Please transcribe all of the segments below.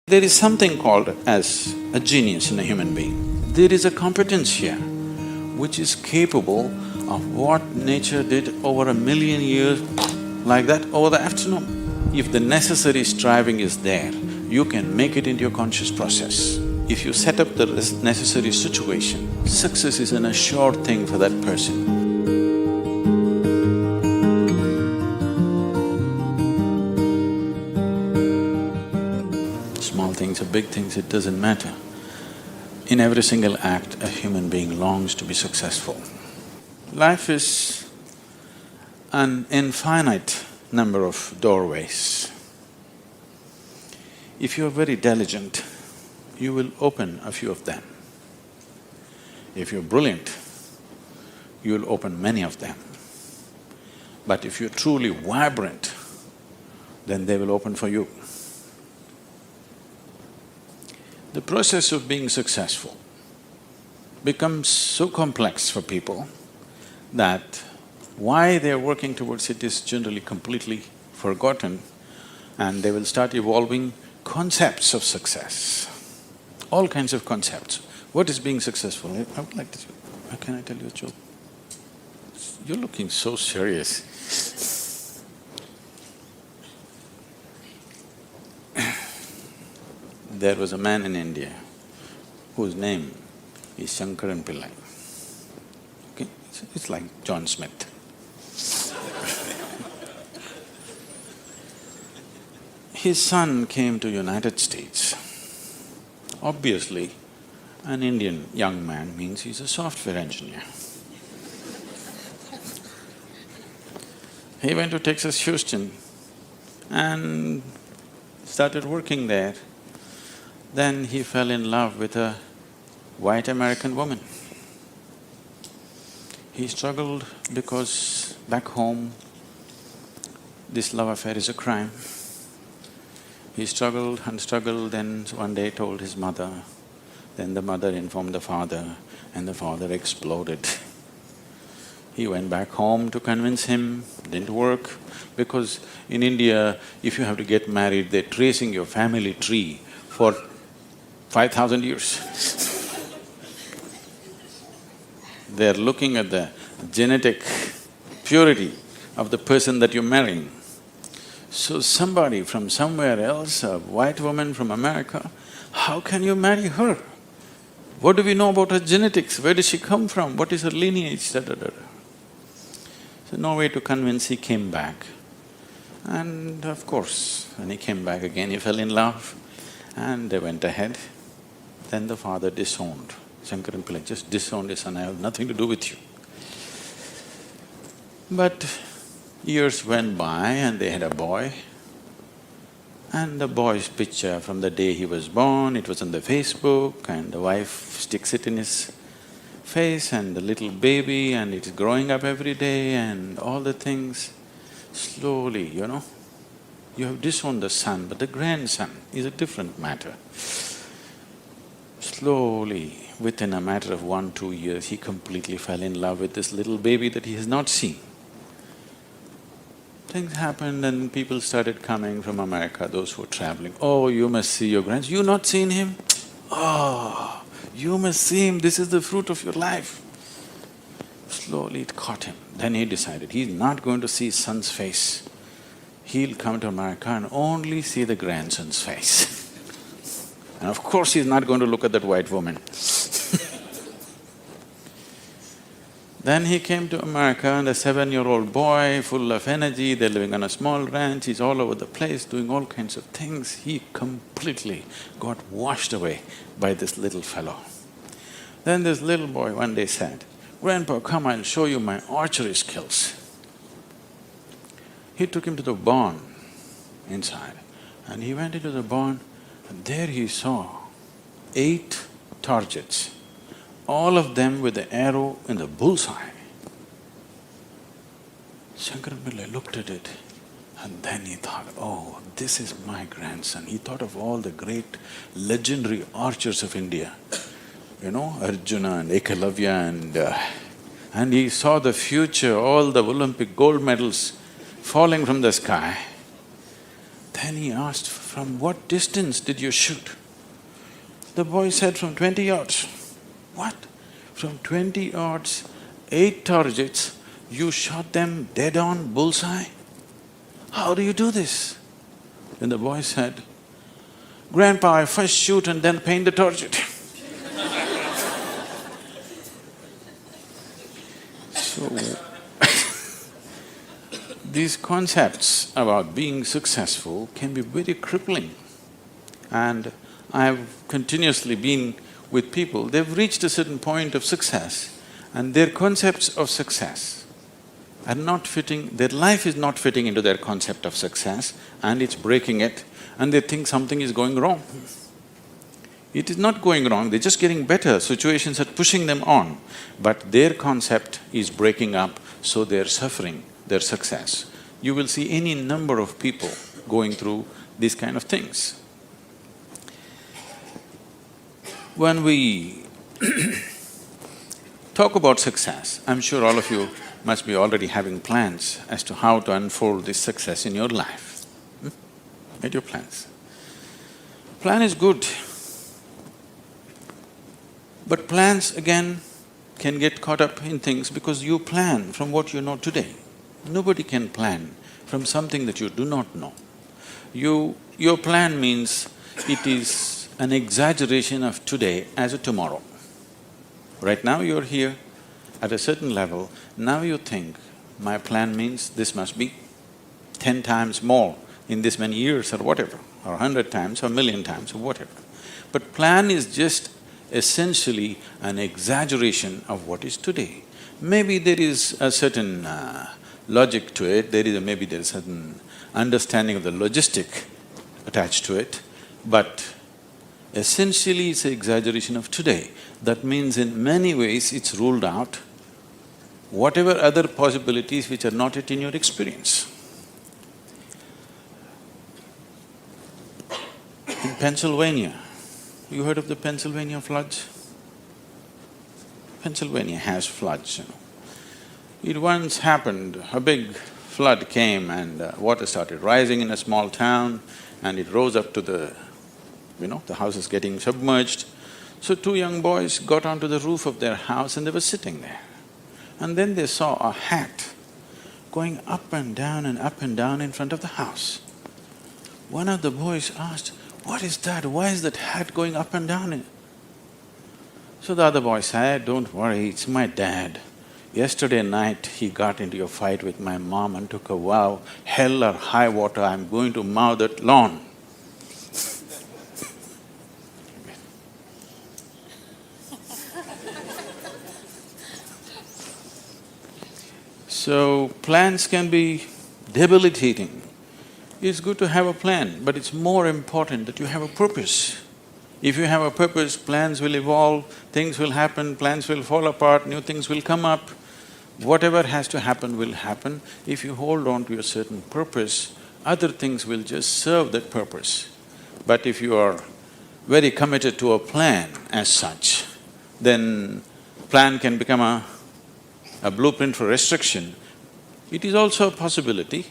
There is something called as a genius in a human being. There is a competence here which is capable of what nature did over 1,000,000 years, like that, over the afternoon. If the necessary striving is there, you can make it into your conscious process. If you set up the necessary situation, success is an assured thing for that person. Small things or big things, it doesn't matter. In every single act, a human being longs to be successful. Life is an infinite number of doorways. If you're very diligent, you will open a few of them. If you're brilliant, you'll open many of them. But if you're truly vibrant, then they will open for you. The process of being successful becomes so complex for people that why they're working towards it is generally completely forgotten, and they will start evolving concepts of success, all kinds of concepts. What is being successful? I would like to… Can I tell you a joke? You're looking so serious. There was a man in India whose name is Shankaran Pillai. Okay, it's like John Smith. His son came to United States. Obviously, an Indian young man means he's a software engineer. He went to Texas, Houston and started working there. Then he fell in love with a white American woman. He struggled because back home, this love affair is a crime. He struggled and struggled, then one day told his mother, then the mother informed the father, and the father exploded. He went back home to convince him, didn't work, because in India, if you have to get married, they're tracing your family tree for 5,000 years. They're looking at the genetic purity of the person that you're marrying. So somebody from somewhere else, a white woman from America, how can you marry her? What do we know about her genetics? Where does she come from? What is her lineage? Da-da-da-da. So no way to convince, he came back. And of course, when he came back again, he fell in love and they went ahead. Then the father disowned. Shankaran Pillai just disowned his son, I have nothing to do with you. But years went by and they had a boy. And the boy's picture from the day he was born, it was on the Facebook, and the wife sticks it in his face, and the little baby, and it is growing up every day and all the things. Slowly, you have disowned the son, but the grandson is a different matter. Slowly, within a matter of 1-2 years, he completely fell in love with this little baby that he has not seen. Things happened and people started coming from America, those who were traveling. Oh, you must see your grandson. You not seen him? Oh, you must see him, this is the fruit of your life. Slowly it caught him. Then he decided he's not going to see his son's face. He'll come to America and only see the grandson's face. And of course he's not going to look at that white woman. Then he came to America and a 7-year-old boy, full of energy, they're living on a small ranch, he's all over the place doing all kinds of things. He completely got washed away by this little fellow. Then this little boy one day said, "Grandpa, come, I'll show you my archery skills." He took him to the barn inside and he went into the barn and there he saw 8 targets, all of them with the arrow in the bullseye. Shankaran Pillai looked at it and then he thought, oh, this is my grandson. He thought of all the great legendary archers of India, Arjuna and Ekalavya and he saw the future, all the Olympic gold medals falling from the sky. Then he asked, "From what distance did you shoot?" The boy said, "From 20 yards. What? From 20 yards, 8 targets, you shot them dead on, bullseye? How do you do this?" Then the boy said, "Grandpa, I first shoot and then paint the target." So, these concepts about being successful can be very crippling. And I've continuously been with people, they've reached a certain point of success and their concepts of success are not fitting, their life is not fitting into their concept of success and it's breaking it and they think something is going wrong. It is not going wrong, they're just getting better, situations are pushing them on, but their concept is breaking up, so they're suffering their success. You will see any number of people going through these kind of things. When we talk about success, I'm sure all of you must be already having plans as to how to unfold this success in your life. Made your plans. Plan is good, but plans again can get caught up in things because you plan from what you know today. Nobody can plan from something that you do not know. Your plan means it is an exaggeration of today as a tomorrow. Right now you're here at a certain level, now you think, my plan means this must be 10 times more in this many years or whatever, or 100 times or 1,000,000 times or whatever. But plan is just essentially an exaggeration of what is today. Maybe there is a certain logic to it, maybe there is a certain understanding of the logistic attached to it, but essentially it's an exaggeration of today. That means in many ways it's ruled out whatever other possibilities which are not yet in your experience. In Pennsylvania, you heard of the Pennsylvania floods? Pennsylvania has floods, you know. It once happened, a big flood came and water started rising in a small town and it rose up to the houses getting submerged. So 2 young boys got onto the roof of their house and they were sitting there. And then they saw a hat going up and down in front of the house. One of the boys asked, "What is that? Why is that hat going up and down?" So the other boy said, "Don't worry, it's my dad. Yesterday night he got into a fight with my mom and took a vow, hell or high water, I'm going to mow that lawn." So, plans can be debilitating. It's good to have a plan, but it's more important that you have a purpose. If you have a purpose, plans will evolve, things will happen, plans will fall apart, new things will come up. Whatever has to happen will happen. If you hold on to a certain purpose, other things will just serve that purpose. But if you are very committed to a plan as such, then plan can become a blueprint for restriction. It is also a possibility.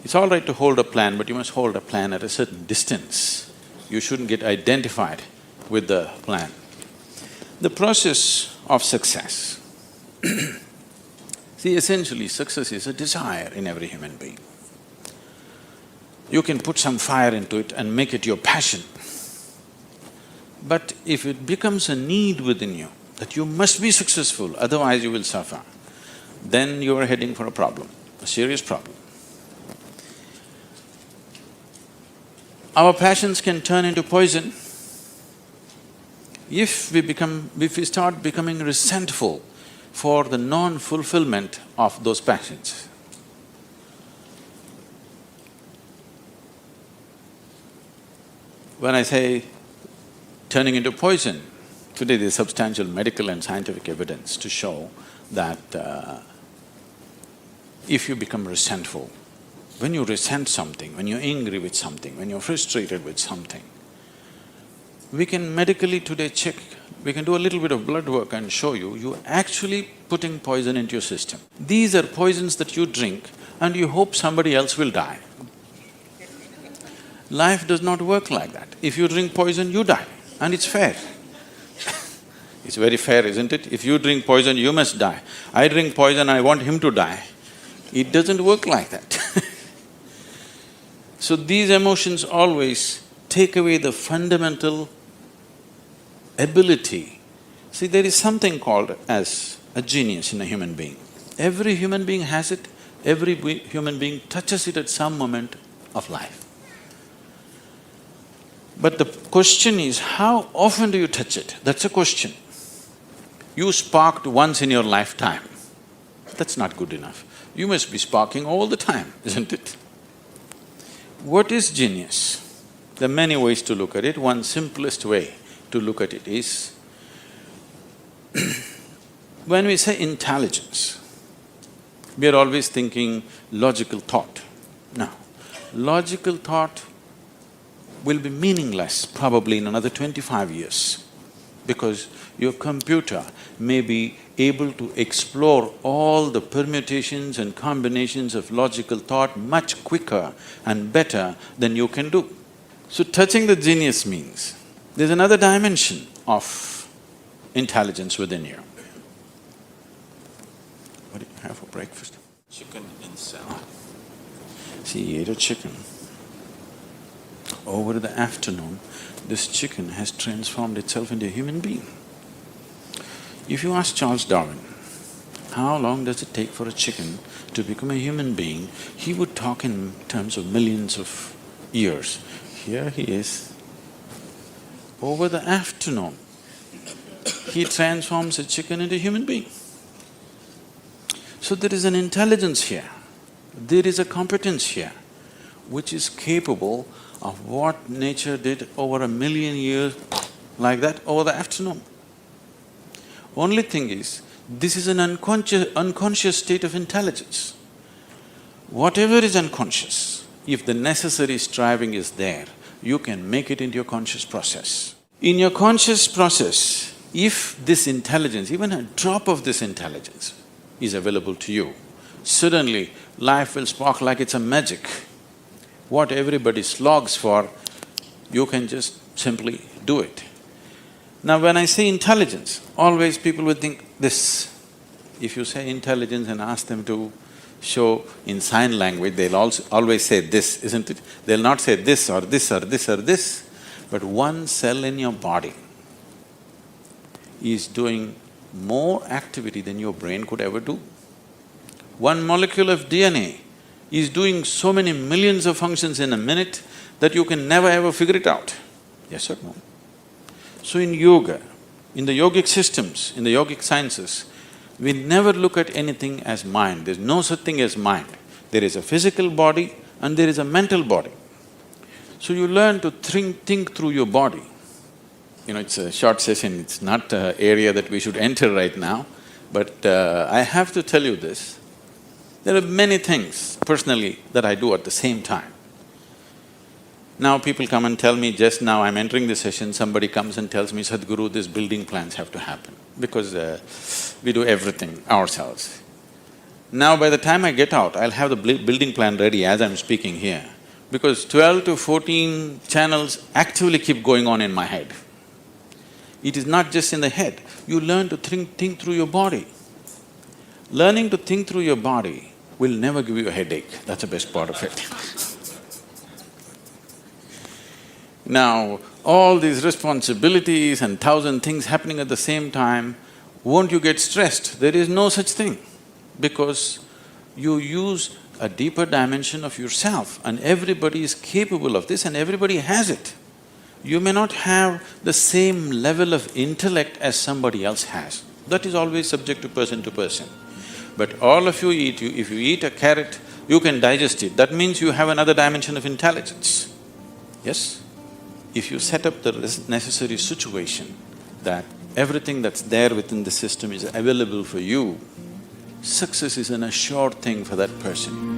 It's all right to hold a plan, but you must hold a plan at a certain distance. You shouldn't get identified with the plan. The process of success. See, essentially success is a desire in every human being. You can put some fire into it and make it your passion. But if it becomes a need within you, that you must be successful, otherwise you will suffer, then you are heading for a problem, a serious problem. Our passions can turn into poison if we start becoming resentful for the non-fulfillment of those passions. When I say turning into poison, today there's substantial medical and scientific evidence to show that if you become resentful, when you resent something, when you're angry with something, when you're frustrated with something, we can medically today check, we can do a little bit of blood work and show you're actually putting poison into your system. These are poisons that you drink and you hope somebody else will die. Life does not work like that. If you drink poison, you die, and it's fair. It's very fair, isn't it? If you drink poison, you must die. I drink poison, I want him to die. It doesn't work like that. So these emotions always take away the fundamental ability. See, there is something called as a genius in a human being. Every human being has it, every human being touches it at some moment of life. But the question is, how often do you touch it? That's a question. You sparked once in your lifetime. That's not good enough. You must be sparking all the time, isn't it? What is genius? There are many ways to look at it. One simplest way to look at it is, when we say intelligence, we are always thinking logical thought. No, logical thought will be meaningless probably in another 25 years, because your computer may be able to explore all the permutations and combinations of logical thought much quicker and better than you can do. So touching the genius means there's another dimension of intelligence within you. What do you have for breakfast? Chicken in salad. See, he ate a chicken. Over the afternoon, this chicken has transformed itself into a human being. If you ask Charles Darwin, how long does it take for a chicken to become a human being, he would talk in terms of millions of years. Here he is. Over the afternoon, he transforms a chicken into a human being. So there is an intelligence here, there is a competence here, which is capable of what nature did over 1,000,000 years like that over the afternoon. Only thing is, this is an unconscious state of intelligence. Whatever is unconscious, if the necessary striving is there, you can make it into your conscious process. In your conscious process, if this intelligence, even a drop of this intelligence is available to you, suddenly life will spark like it's a magic. What everybody slogs for, you can just simply do it. Now when I say intelligence, always people will think this. If you say intelligence and ask them to show in sign language, they'll also always say this, isn't it? They'll not say this or this or this or this. But one cell in your body is doing more activity than your brain could ever do. One molecule of DNA is doing so many millions of functions in a minute that you can never ever figure it out. Yes or no? So in yoga, in the yogic systems, in the yogic sciences, we never look at anything as mind. There's no such thing as mind. There is a physical body and there is a mental body. So you learn to think through your body. You know, it's a short session, it's not an area that we should enter right now, but I have to tell you this. There are many things personally that I do at the same time. Now people come and tell me, just now I'm entering the session, somebody comes and tells me, Sadhguru, these building plans have to happen, because we do everything ourselves. Now by the time I get out, I'll have the building plan ready as I'm speaking here, because 12 to 14 channels actively keep going on in my head. It is not just in the head, you learn to think through your body. Learning to think through your body will never give you a headache, that's the best part of it. Now, all these responsibilities and 1,000 things happening at the same time, won't you get stressed? There is no such thing, because you use a deeper dimension of yourself and everybody is capable of this and everybody has it. You may not have the same level of intellect as somebody else has. That is always subject to person. But all of you eat, if you eat a carrot, you can digest it. That means you have another dimension of intelligence. Yes? If you set up the necessary situation that everything that's there within the system is available for you, success is an assured thing for that person.